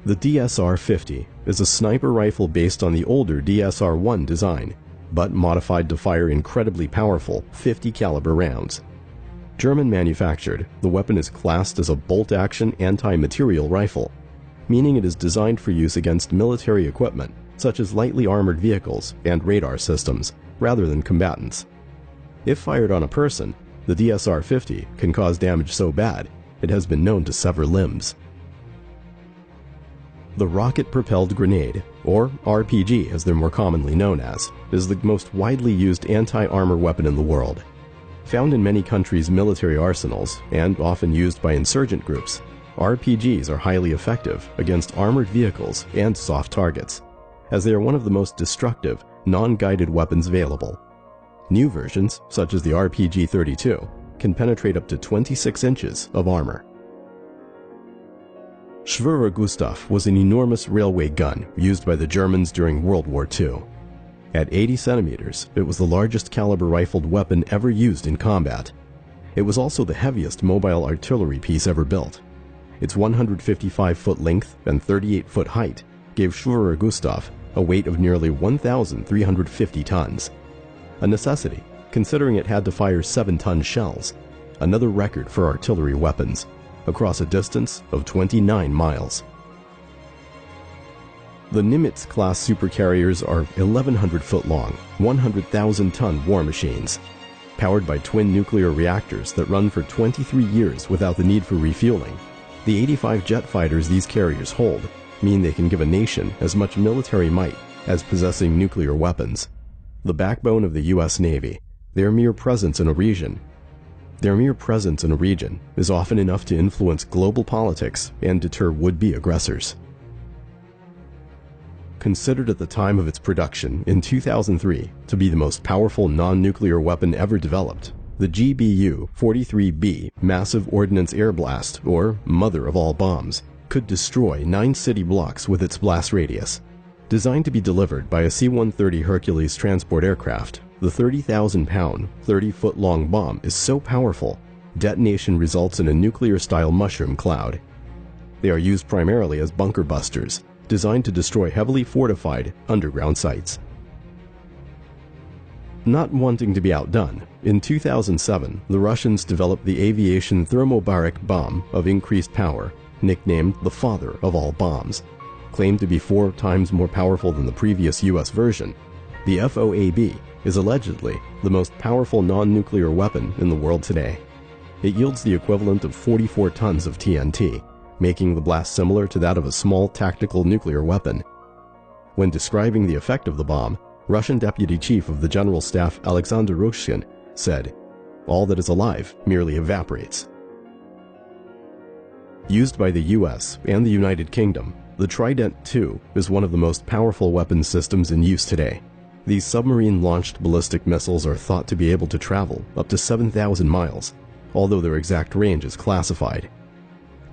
The DSR-50 is a sniper rifle based on the older DSR-1 design, but modified to fire incredibly powerful 50 caliber rounds. German manufactured, the weapon is classed as a bolt-action anti-material rifle, meaning it is designed for use against military equipment such as lightly armored vehicles and radar systems, rather than combatants. If fired on a person, the DSR-50 can cause damage so bad it has been known to sever limbs. The rocket-propelled grenade, or RPG as they're more commonly known as, is the most widely used anti-armor weapon in the world. Found in many countries' military arsenals and often used by insurgent groups, RPGs are highly effective against armored vehicles and soft targets, as they are one of the most destructive, non-guided weapons available. New versions, such as the RPG-32, can penetrate up to 26 inches of armor. Schwerer Gustav was an enormous railway gun used by the Germans during World War II. At 80 centimeters, it was the largest caliber rifled weapon ever used in combat. It was also the heaviest mobile artillery piece ever built. Its 155-foot length and 38-foot height gave Schwerer Gustav a weight of nearly 1,350 tons. A necessity, considering it had to fire 7-ton shells, another record for artillery weapons, across a distance of 29 miles. The Nimitz-class supercarriers are 1,100-foot long, 100,000-ton war machines. Powered by twin nuclear reactors that run for 23 years without the need for refueling, the 85 jet fighters these carriers hold mean they can give a nation as much military might as possessing nuclear weapons. The backbone of the U.S. Navy, their mere presence in a region is often enough to influence global politics and deter would-be aggressors. Considered at the time of its production in 2003 to be the most powerful non-nuclear weapon ever developed, the GBU-43B Massive Ordnance Air Blast, or Mother of All Bombs, could destroy 9 city blocks with its blast radius. Designed to be delivered by a C-130 Hercules transport aircraft, the 30,000-pound, 30-foot-long bomb is so powerful, detonation results in a nuclear-style mushroom cloud. They are used primarily as bunker busters, designed to destroy heavily fortified underground sites. Not wanting to be outdone, in 2007, the Russians developed the aviation thermobaric bomb of increased power, nicknamed the father of all bombs. Claimed to be 4 times more powerful than the previous US version, the FOAB is allegedly the most powerful non-nuclear weapon in the world today. It yields the equivalent of 44 tons of TNT, making the blast similar to that of a small tactical nuclear weapon. When describing the effect of the bomb, Russian Deputy Chief of the General Staff Alexander Roshkin said, "All that is alive merely evaporates." Used by the US and the United Kingdom, the Trident II is one of the most powerful weapons systems in use today. These submarine-launched ballistic missiles are thought to be able to travel up to 7,000 miles, although their exact range is classified.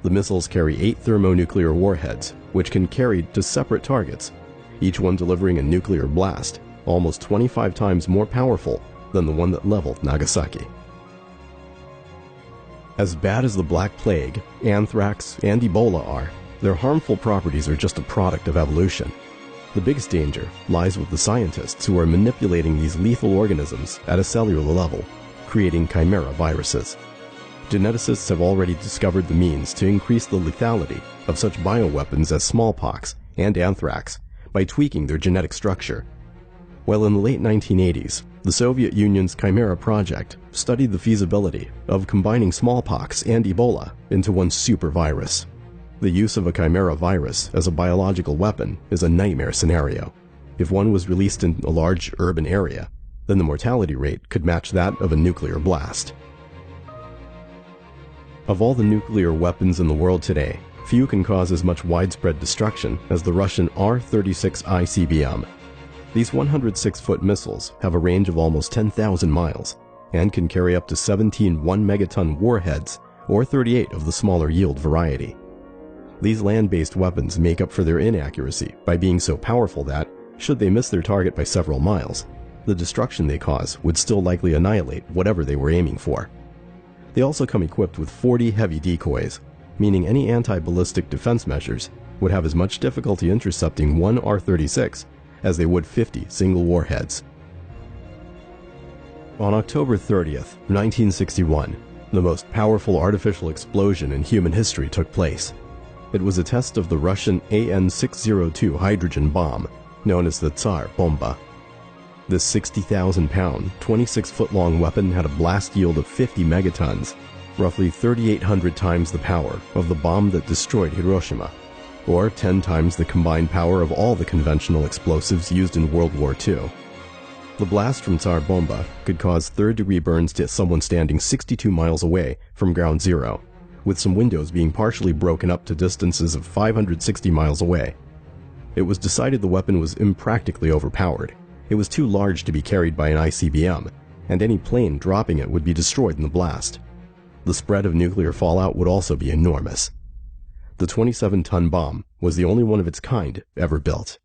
The missiles carry 8 thermonuclear warheads, which can carry to separate targets, each one delivering a nuclear blast, almost 25 times more powerful than the one that leveled Nagasaki. As bad as the Black Plague, anthrax, and Ebola are, their harmful properties are just a product of evolution. The biggest danger lies with the scientists who are manipulating these lethal organisms at a cellular level, creating chimera viruses. Geneticists have already discovered the means to increase the lethality of such bioweapons as smallpox and anthrax by tweaking their genetic structure. While in the late 1980s, the Soviet Union's Chimera project studied the feasibility of combining smallpox and Ebola into one super virus. The use of a chimera virus as a biological weapon is a nightmare scenario. If one was released in a large urban area, then the mortality rate could match that of a nuclear blast. Of all the nuclear weapons in the world today, few can cause as much widespread destruction as the Russian R-36 ICBM. These 106-foot missiles have a range of almost 10,000 miles and can carry up to 17 1-megaton warheads or 38 of the smaller yield variety. These land-based weapons make up for their inaccuracy by being so powerful that, should they miss their target by several miles, the destruction they cause would still likely annihilate whatever they were aiming for. They also come equipped with 40 heavy decoys, meaning any anti-ballistic defense measures would have as much difficulty intercepting one R-36 as they would 50 single warheads. On October 30th, 1961, the most powerful artificial explosion in human history took place. It was a test of the Russian AN-602 hydrogen bomb, known as the Tsar Bomba. This 60,000-pound, 26-foot-long weapon had a blast yield of 50 megatons, roughly 3,800 times the power of the bomb that destroyed Hiroshima, or 10 times the combined power of all the conventional explosives used in World War II. The blast from Tsar Bomba could cause third-degree burns to someone standing 62 miles away from ground zero, with some windows being partially broken up to distances of 560 miles away. It was decided the weapon was impractically overpowered. It was too large to be carried by an ICBM, and any plane dropping it would be destroyed in the blast. The spread of nuclear fallout would also be enormous. The 27-ton bomb was the only one of its kind ever built.